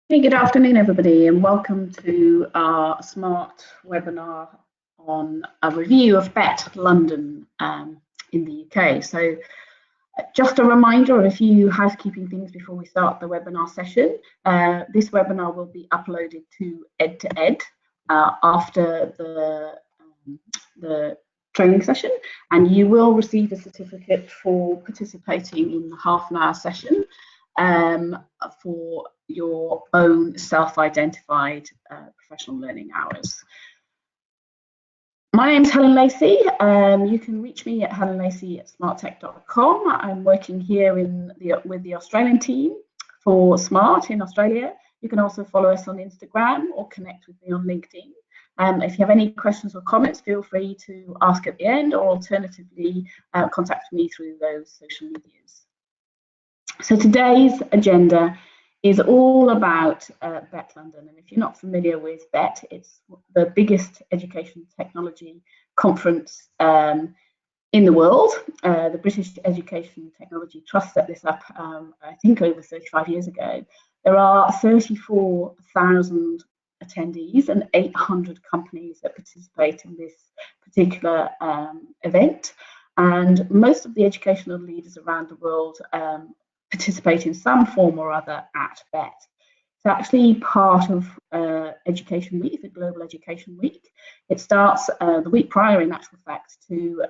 Hey, good afternoon, everybody, and welcome to our SMART webinar on a review of BETT London in the UK. So just a reminder of a few housekeeping things before we start the webinar session. This webinar will be uploaded to Ed2Ed after the training session, and you will receive a certificate for participating in the half-an-hour session for your own self-identified professional learning hours. My name's Helen Lacey. You can reach me at helenlacey@smarttech.com. I'm working here with the Australian team for SMART in Australia. You can also follow us on Instagram or connect with me on LinkedIn. If you have any questions or comments, feel free to ask at the end, or alternatively contact me through those social medias. So today's agenda is all about BETT London, and if you're not familiar with BETT, it's the biggest education technology conference in the world. The British Education Technology Trust set this up, I think, over 35 years ago. There are 34,000 attendees and 800 companies that participate in this particular event, and most of the educational leaders around the world participate in some form or other at BETT. It's actually part of Education Week, the Global Education Week. It starts the week prior, in actual fact, to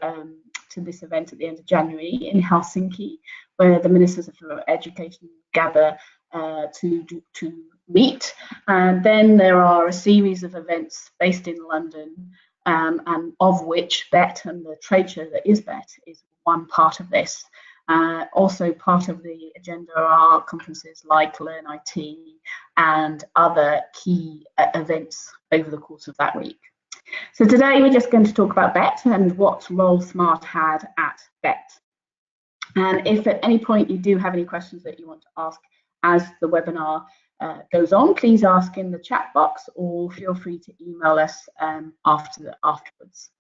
this event at the end of January in Helsinki, where the Ministers of Education gather to meet. And then there are a series of events based in London, and of which BETT and the trade show that is BETT is one part of this. Also part of the agenda are conferences like Learn IT and other key events over the course of that week. So today we're just going to talk about BETT and what role SMART had at BETT. And if at any point you do have any questions that you want to ask as the webinar goes on, please ask in the chat box, or feel free to email us afterwards.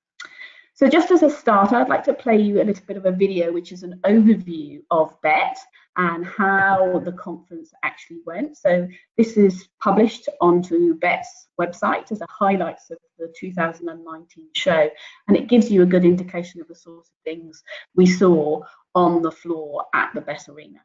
So just as a start, I'd like to play you a little bit of a video, which is an overview of BETT and how the conference actually went. So this is published onto BETT's website as a highlights of the 2019 show, and it gives you a good indication of the sorts of things we saw on the floor at the BETT Arena.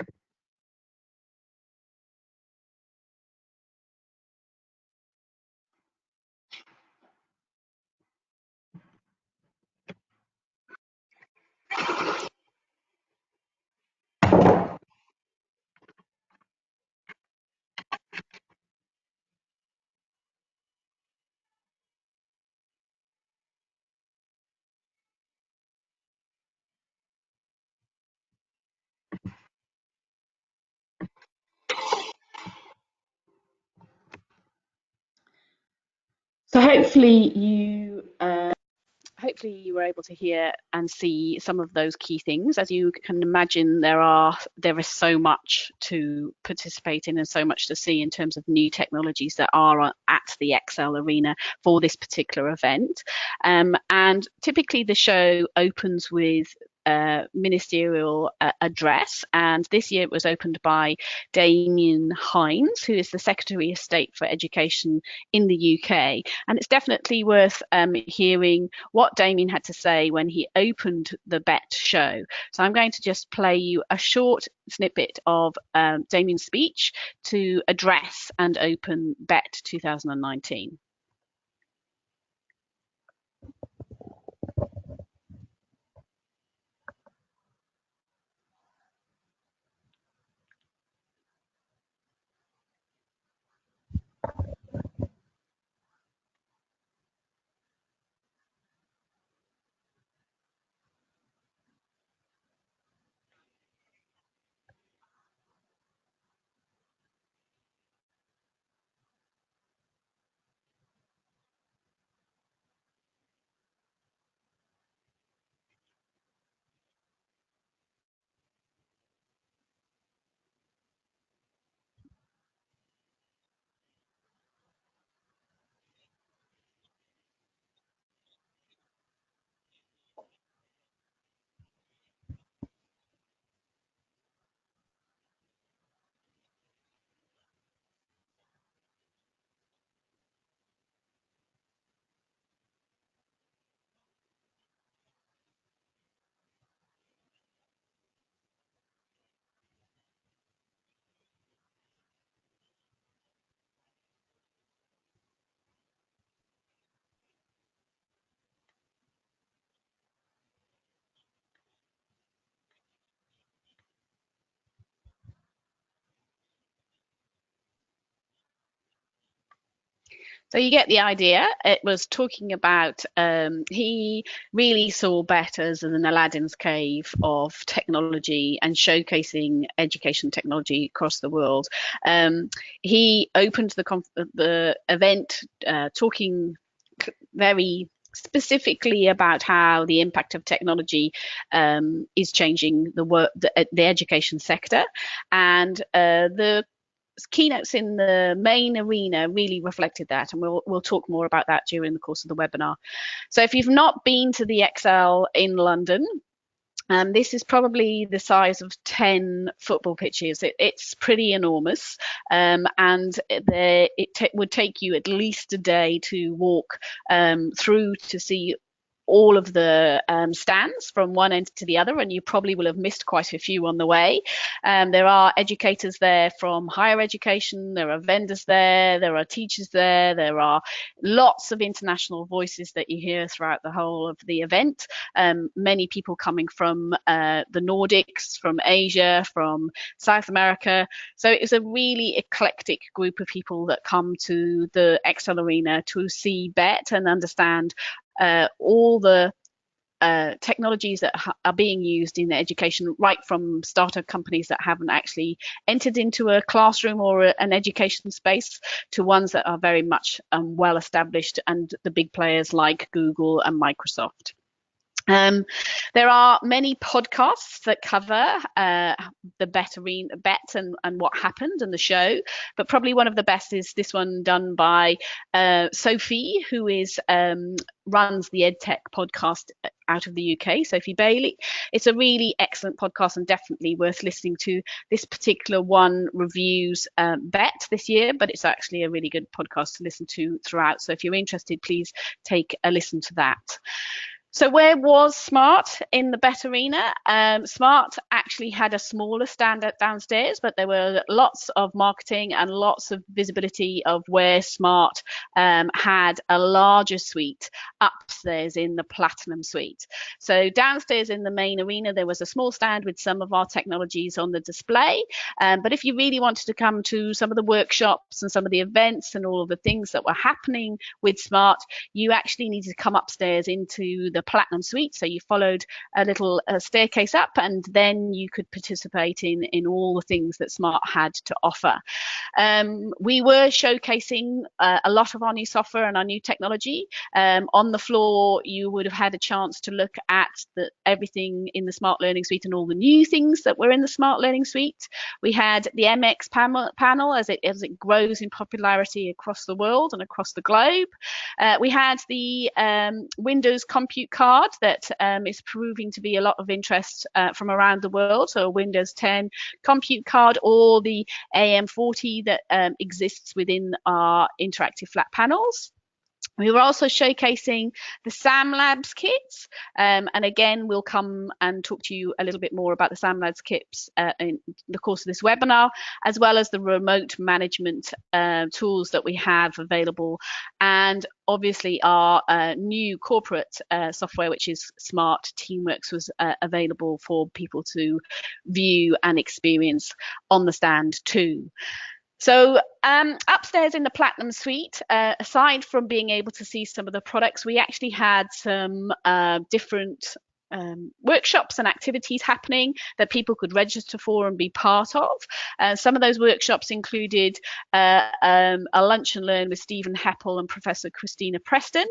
So hopefully you were able to hear and see some of those key things. As you can imagine, there is so much to participate in and so much to see in terms of new technologies that are at the Excel Arena for this particular event. And typically the show opens with ministerial address, and this year it was opened by Damien Hines, who is the Secretary of State for Education in the UK, and it's definitely worth hearing what Damien had to say when he opened the BETT show. So I'm going to just play you a short snippet of Damien's speech to address and open BETT 2019. So you get the idea. It was talking about he really saw BETT as an Aladdin's cave of technology and showcasing education technology across the world. He opened the event talking very specifically about how the impact of technology is changing the education sector, and the keynotes in the main arena really reflected that, and we'll talk more about that during the course of the webinar. So if you've not been to the ExCeL in London, this is probably the size of 10 football pitches. It's pretty enormous, and it would take you at least a day to walk through to see all of the stands from one end to the other, and you probably will have missed quite a few on the way. There are educators there from higher education, there are vendors there are teachers there are lots of international voices that you hear throughout the whole of the event. Many people coming from the Nordics, from Asia, from South America. So it's a really eclectic group of people that come to the ExCeL Arena to see BETT and understand all the technologies that are being used in education, right from startup companies that haven't actually entered into a classroom or an education space to ones that are very much well established, and the big players like Google and Microsoft. There are many podcasts that cover the BETT and what happened and the show, but probably one of the best is this one done by Sophie, who runs the EdTech podcast out of the UK, Sophie Bailey. It's a really excellent podcast and definitely worth listening to. This particular one reviews BETT this year, but it's actually a really good podcast to listen to throughout. So if you're interested, please take a listen to that. So where was Smart in the BETT arena? Smart actually had a smaller stand downstairs, but there were lots of marketing and lots of visibility of where Smart had a larger suite upstairs in the Platinum suite. So downstairs in the main arena, there was a small stand with some of our technologies on the display. But if you really wanted to come to some of the workshops and some of the events and all of the things that were happening with Smart, you actually needed to come upstairs into the Platinum suite. So you followed a little staircase up, and then you could participate in all the things that Smart had to offer. We were showcasing a lot of our new software and our new technology. On the floor, you would have had a chance to look at everything in the Smart Learning Suite and all the new things that were in the Smart Learning Suite. We had the MX panel as it grows in popularity across the world and across the globe. We had the Windows Compute Card that is proving to be a lot of interest from around the world. So a Windows 10 Compute Card, or the AM40 that exists within our interactive flat panels. We were also showcasing the SAM Labs kits, and again we'll come and talk to you a little bit more about the SAM Labs kits in the course of this webinar, as well as the remote management tools that we have available, and obviously our new corporate software, which is Smart Teamworks, was available for people to view and experience on the stand too. So upstairs in the Platinum Suite, aside from being able to see some of the products, we actually had some different workshops and activities happening that people could register for and be part of. Some of those workshops included a lunch and learn with Stephen Heppel and Professor Christina Preston.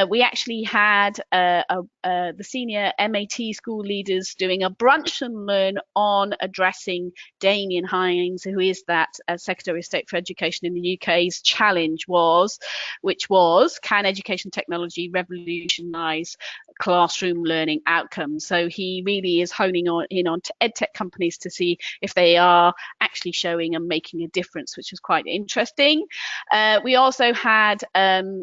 We actually had the senior MAT school leaders doing a brunch and learn on addressing Damien Hines, who is that Secretary of State for Education in the UK's challenge which was, can education technology revolutionise classroom learning outcomes? So he really is honing in on edtech companies to see if they are actually showing and making a difference, which was quite interesting. We also had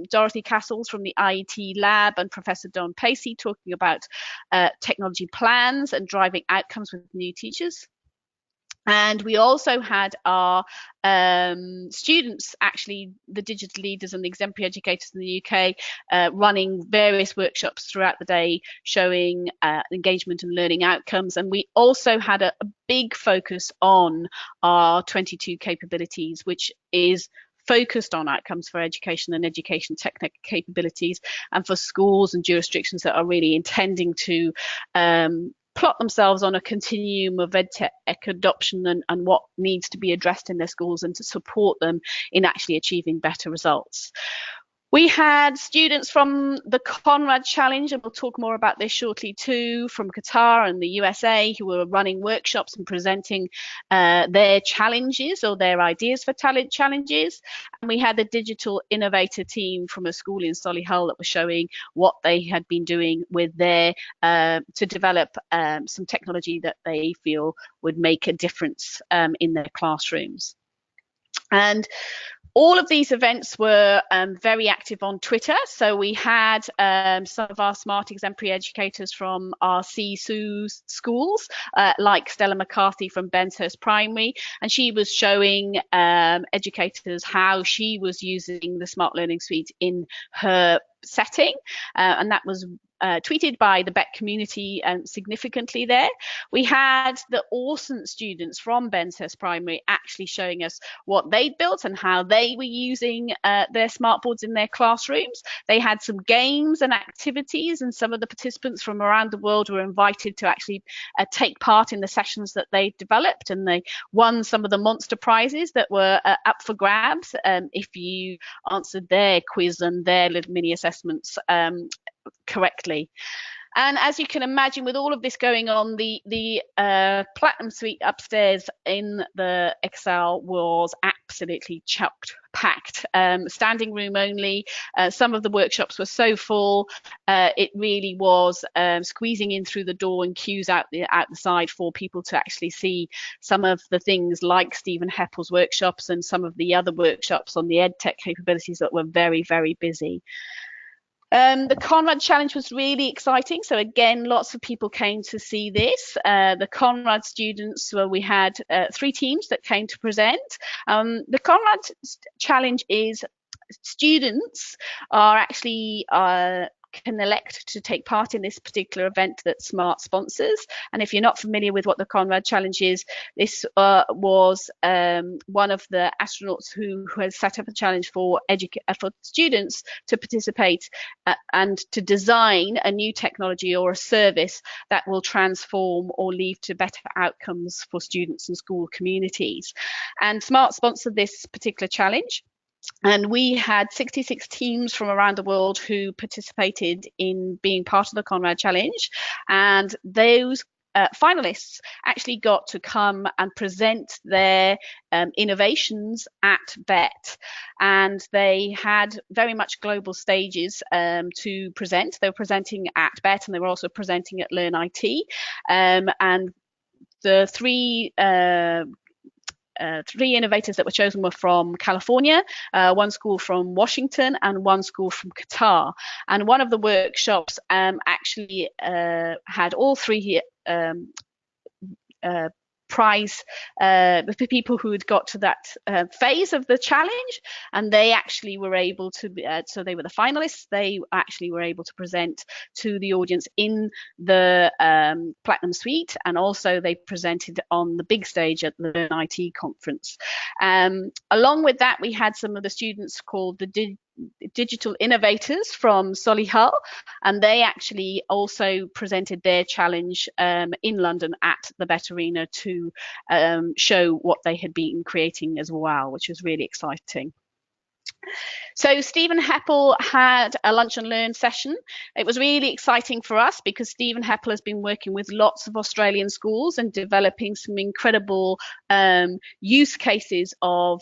Dorothy Castles from the IET Lab and Professor Don Pacey talking about technology plans and driving outcomes with new teachers. And we also had our students, actually the digital leaders and the exemplary educators in the UK, running various workshops throughout the day showing engagement and learning outcomes. And we also had a big focus on our 22 capabilities, which is focused on outcomes for education and education technical capabilities, and for schools and jurisdictions that are really intending to plot themselves on a continuum of EdTech adoption and what needs to be addressed in their schools, and to support them in actually achieving better results. We had students from the Conrad Challenge, and we'll talk more about this shortly too, from Qatar and the USA, who were running workshops and presenting their challenges or their ideas for talent challenges. And we had the digital innovator team from a school in Solihull that was showing what they had been doing with their to develop some technology that they feel would make a difference in their classrooms. And all of these events were very active on Twitter. So we had some of our smart exemplary educators from our CSU schools, like Stella McCarthy from Benshurst Primary, and she was showing educators how she was using the Smart Learning Suite in her setting, and that was tweeted by the BETT community significantly there. We had the awesome students from Benshurst Primary actually showing us what they'd built and how they were using their smartboards in their classrooms. They had some games and activities, and some of the participants from around the world were invited to actually take part in the sessions that they developed, and they won some of the monster prizes that were up for grabs if you answered their quiz and their little mini assessments correctly. And as you can imagine, with all of this going on, the Platinum Suite upstairs in the Excel was absolutely packed, standing room only. Some of the workshops were so full, it really was squeezing in through the door and queues out the side for people to actually see some of the things like Stephen Heppel's workshops and some of the other workshops on the EdTech capabilities that were very, very busy. The Conrad Challenge was really exciting. So again, lots of people came to see this. The Conrad students, well, we had 3 teams that came to present. The Conrad Challenge is students are actually can elect to take part in this particular event that Smart sponsors. And if you're not familiar with what the Conrad Challenge is, this was one of the astronauts who has set up a challenge for students to participate and to design a new technology or a service that will transform or lead to better outcomes for students and school communities. And Smart sponsored this particular challenge. And we had 66 teams from around the world who participated in being part of the Conrad Challenge. And those finalists actually got to come and present their innovations at BETT. And they had very much global stages to present. They were presenting at BETT, and they were also presenting at Learn IT. And the three innovators that were chosen were from California, one school from Washington, and one school from Qatar. And one of the workshops actually had all 3 prize the people who had got to that phase of the challenge, and they actually were able to so they were the finalists. They actually were able to present to the audience in the Platinum Suite, and also they presented on the big stage at the Learn IT conference. Along with that, we had some of the students called the Digital Innovators from Solihull, and they actually also presented their challenge in London at the BETT Arena to show what they had been creating as well, which was really exciting. So Stephen Heppel had a lunch and learn session. It was really exciting for us because Stephen Heppel has been working with lots of Australian schools and developing some incredible use cases of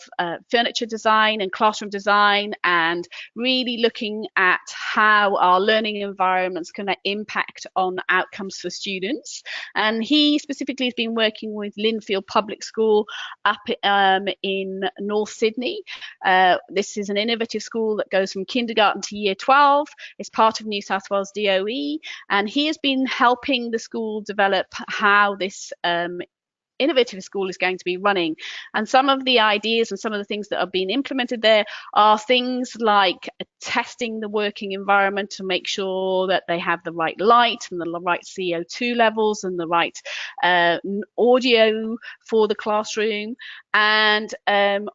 furniture design and classroom design, and really looking at how our learning environments can impact on outcomes for students. And he specifically has been working with Linfield Public School up in North Sydney. This is an innovative school that goes from kindergarten to year 12. It's part of New South Wales DOE, and he has been helping the school develop how this innovative school is going to be running. And some of the ideas and some of the things that are being implemented there are things like testing the working environment to make sure that they have the right light and the right CO2 levels and the right audio for the classroom, And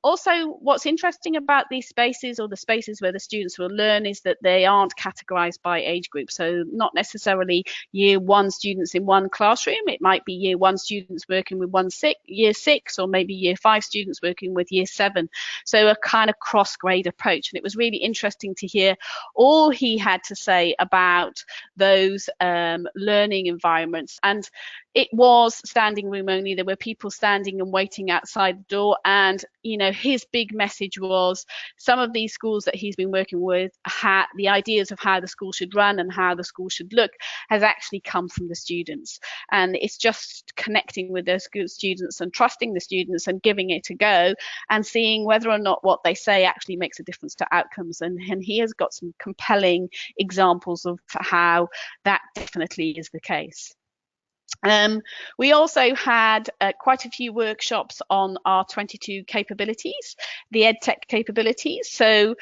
also what's interesting about these spaces, or the spaces where the students will learn, is that they aren't categorized by age group. So not necessarily year 1 students in one classroom. It might be year 1 students working with year 6, or maybe year 5 students working with year 7. So a kind of cross-grade approach. And it was really interesting to hear all he had to say about those learning environments. And it was standing room only. There were people standing and waiting outside the door. And, you know, his big message was some of these schools that he's been working with, had the ideas of how the school should run and how the school should look has actually come from the students. And it's just connecting with those students and trusting the students and giving it a go and seeing whether or not what they say actually makes a difference to outcomes. And he has got some compelling examples of how that definitely is the case. We also had quite a few workshops on our 22 capabilities, the EdTech capabilities. So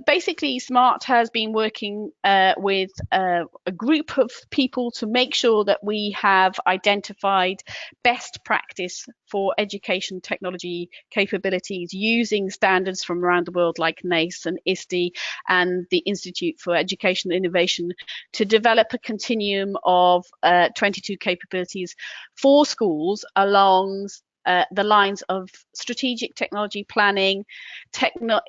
basically, SMART has been working with a group of people to make sure that we have identified best practice for education technology capabilities using standards from around the world like NACE and ISTE and the Institute for Educational Innovation to develop a continuum of 22 capabilities for schools along the lines of strategic technology planning,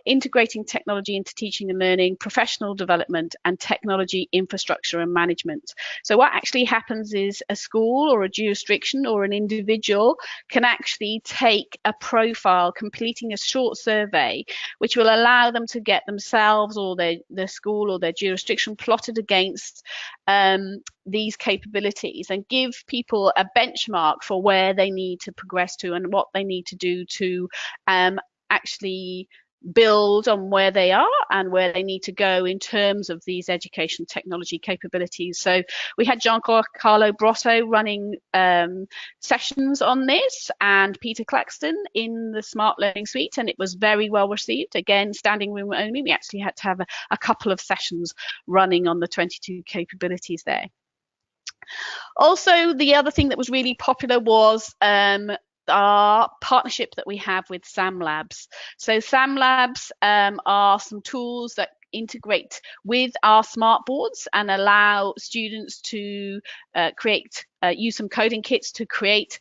integrating technology into teaching and learning, professional development, and technology infrastructure and management. So what actually happens is a school or a jurisdiction or an individual can actually take a profile, completing a short survey, which will allow them to get themselves or their school or their jurisdiction plotted against these capabilities and give people a benchmark for where they need to progress to and what they need to do to actually build on where they are and where they need to go in terms of these education technology capabilities. So we had Giancarlo Brotto running sessions on this, and Peter Claxton in the Smart Learning Suite, and it was very well received. Again, standing room only. We actually had to have a couple of sessions running on the 22 capabilities there. Also, the other thing that was really popular was our partnership that we have with SAM Labs. So SAM Labs are some tools that integrate with our smart boards and allow students to use some coding kits to create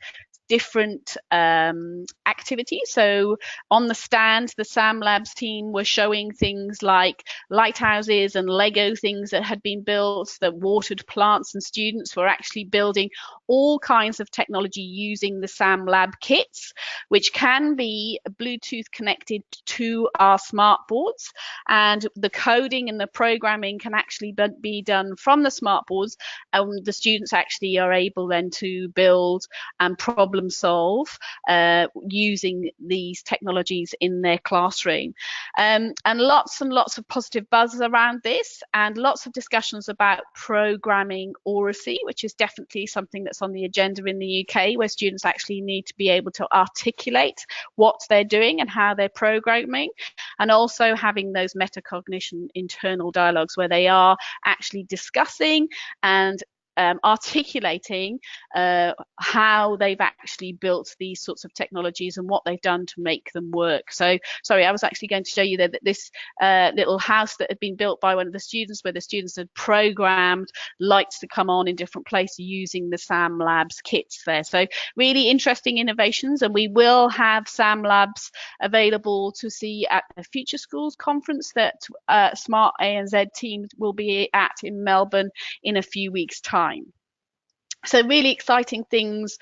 different activities. So on the stand, the SAM Labs team were showing things like lighthouses and Lego things that had been built, that watered plants, and students were actually building all kinds of technology using the SAM Lab kits, which can be Bluetooth connected to our smart boards. And the coding and the programming can actually be done from the smart boards. The students actually are able then to build and problem solve using these technologies in their classroom. And lots of positive buzz around this, and lots of discussions about programming oracy, which is definitely something that's on the agenda in the UK, where students actually need to be able to articulate what they're doing and how they're programming, and also having those metacognition internal dialogues where they are actually discussing and articulating how they've actually built these sorts of technologies and what they've done to make them work. So, sorry, I was actually going to show you that this little house that had been built by one of the students, where the students had programmed lights to come on in different places using the SAM Labs kits there. So really interesting innovations, and we will have SAM Labs available to see at the Future Schools conference that Smart ANZ team will be at in Melbourne in a few weeks' time. So really exciting things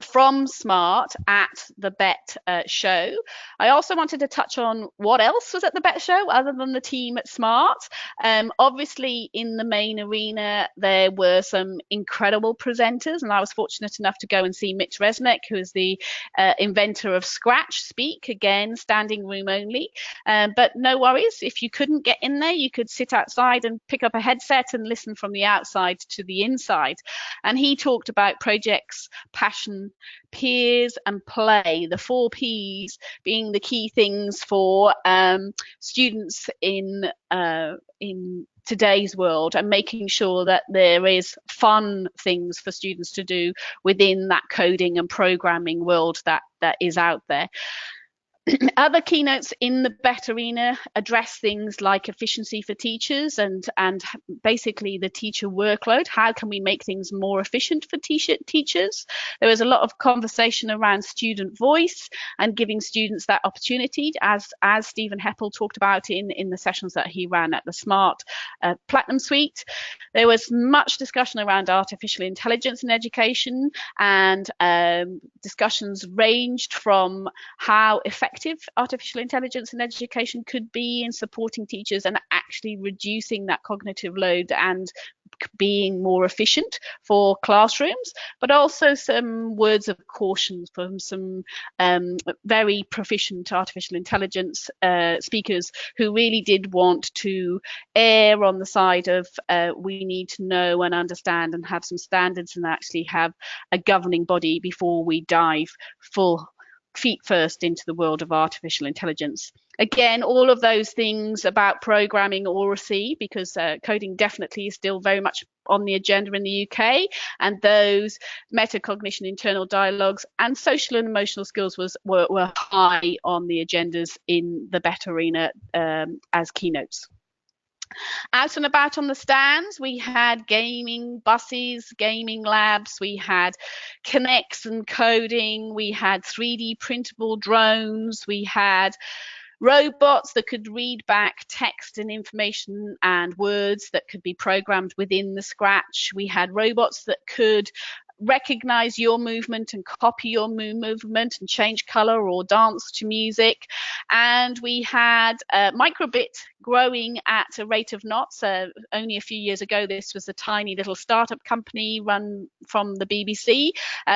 from Smart at the BETT show. I also wanted to touch on what else was at the BETT show other than the team at Smart. Obviously, in the main arena, there were some incredible presenters, and I was fortunate enough to go and see Mitch Resnick, who is the inventor of Scratch, speak, again, standing room only. But no worries, if you couldn't get in there, you could sit outside and pick up a headset and listen from the outside to the inside. And he talked about projects, passion, peers, and play, the 4 Ps being the key things for students in today's world, and making sure that there is fun things for students to do within that coding and programming world that is out there. Other keynotes in the BETT arena address things like efficiency for teachers and basically the teacher workload. How can we make things more efficient for teachers? There was a lot of conversation around student voice and giving students that opportunity, as Stephen Heppel talked about in the sessions that he ran at the Smart Platinum Suite. There was much discussion around artificial intelligence in education, and discussions ranged from how effective artificial intelligence in education could be in supporting teachers and actually reducing that cognitive load and being more efficient for classrooms, but also some words of caution from some very proficient artificial intelligence speakers who really did want to err on the side of we need to know and understand and have some standards and actually have a governing body before we dive full feet first into the world of artificial intelligence. Again, all of those things about programming or receive, because coding definitely is still very much on the agenda in the UK, and those metacognition, internal dialogues, and social and emotional skills were high on the agendas in the BETT arena as keynotes. Out and about on the stands, we had gaming buses, gaming labs, we had Connects and coding, we had 3D printable drones, we had robots that could read back text and information and words that could be programmed within the Scratch. We had robots that could recognize your movement and copy your movement and change color or dance to music. And we had Microbit growing at a rate of knots. Only a few years ago, this was a tiny little startup company run from the BBC.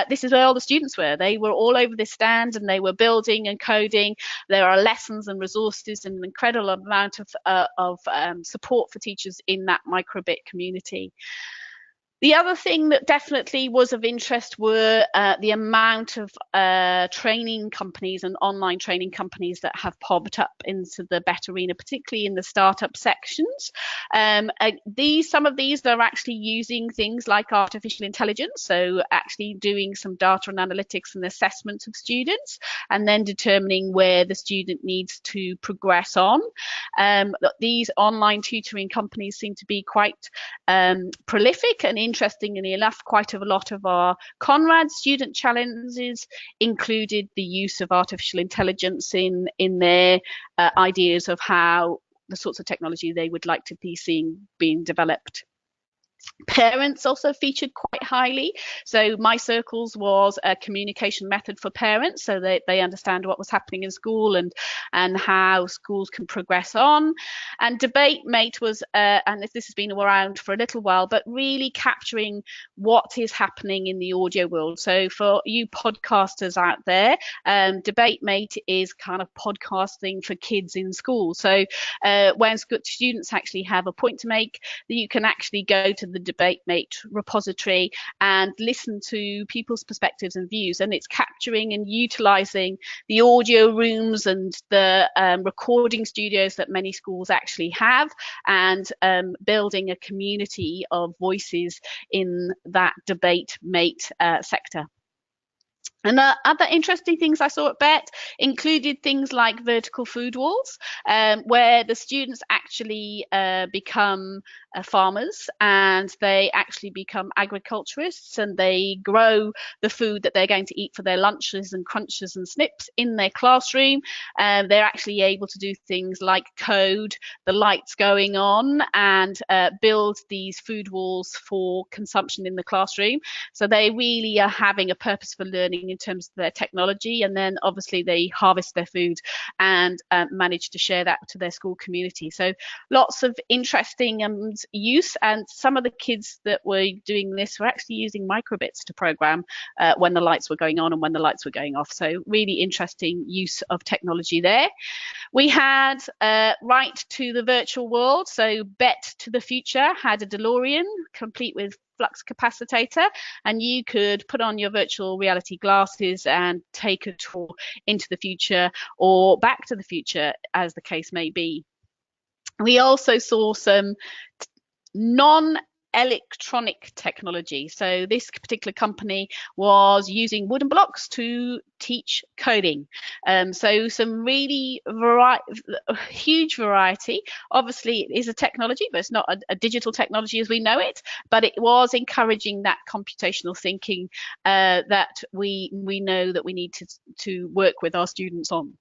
This is where all the students were. They were all over this stand and they were building and coding. There are lessons and resources and an incredible amount of support for teachers in that Microbit community. The other thing that definitely was of interest were the amount of training companies and online training companies that have popped up into the BETT arena, particularly in the startup sections. Some of these are actually using things like artificial intelligence, so actually doing some data and analytics and assessment of students, and then determining where the student needs to progress on. These online tutoring companies seem to be quite prolific, and interestingly enough, quite a lot of our Conrad student challenges included the use of artificial intelligence in their ideas of how the sorts of technology they would like to be seeing being developed. Parents also featured quite highly. So My Circles was a communication method for parents so that they understand what was happening in school and how schools can progress on. And DebateMate was, and this has been around for a little while, but really capturing what is happening in the audio world. So for you podcasters out there, DebateMate is kind of podcasting for kids in school. So when students actually have a point to make, you can actually go to the DebateMate repository and listen to people's perspectives and views, and it's capturing and utilizing the audio rooms and the recording studios that many schools actually have, and building a community of voices in that DebateMate sector. And other interesting things I saw at BETT included things like vertical food walls, where the students actually become farmers, and they actually become agriculturists, and they grow the food that they're going to eat for their lunches and crunches and snips in their classroom. They're actually able to do things like code the lights going on and build these food walls for consumption in the classroom. So they really are having a purpose for learning in terms of their technology, and then obviously they harvest their food and manage to share that to their school community. So lots of interesting use, and some of the kids that were doing this were actually using microbits to program when the lights were going on and when the lights were going off. So really interesting use of technology there. We had Right to the Virtual World, so BETT to the Future had a DeLorean complete with flux capacitor, and you could put on your virtual reality glasses and take a tour into the future or back to the future, as the case may be. We also saw some non-electronic technology. So this particular company was using wooden blocks to teach coding. So some really huge variety. Obviously, it is a technology, but it's not a digital technology as we know it. But it was encouraging that computational thinking that we know that we need to work with our students on.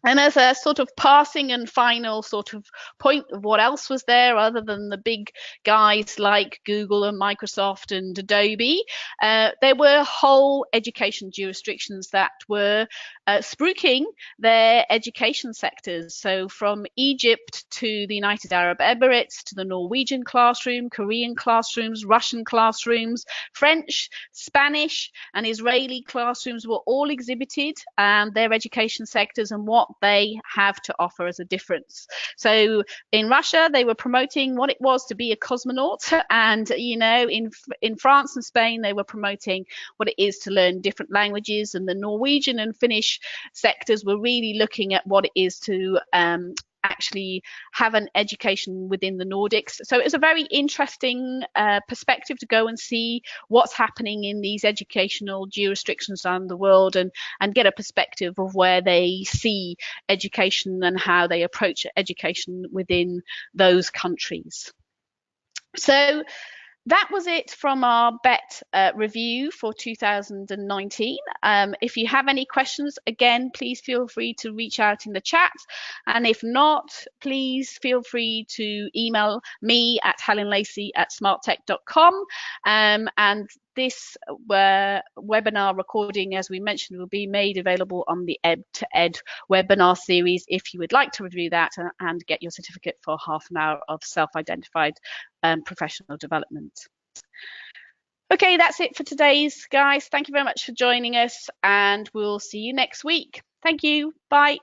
And as a sort of passing and final sort of point of what else was there other than the big guys like Google and Microsoft and Adobe, there were whole education jurisdictions that were spruiking their education sectors. So from Egypt to the United Arab Emirates to the Norwegian classroom, Korean classrooms, Russian classrooms, French, Spanish and Israeli classrooms were all exhibited their education sectors and what they have to offer as a difference. So in Russia, they were promoting what it was to be a cosmonaut, and in France and Spain, they were promoting what it is to learn different languages, and the Norwegian and Finnish sectors were really looking at what it is to actually have an education within the Nordics. So it was a very interesting perspective to go and see what's happening in these educational jurisdictions around the world and get a perspective of where they see education and how they approach education within those countries. So that was it from our BETT review for 2019. If you have any questions, again, please feel free to reach out in the chat. And if not, please feel free to email me at helenlacey@smarttech.com. And this webinar recording, as we mentioned, will be made available on the Ed to Ed webinar series if you would like to review that and get your certificate for half an hour of self-identified professional development. Okay, that's it for today's, guys. Thank you very much for joining us, and we'll see you next week. Thank you. Bye.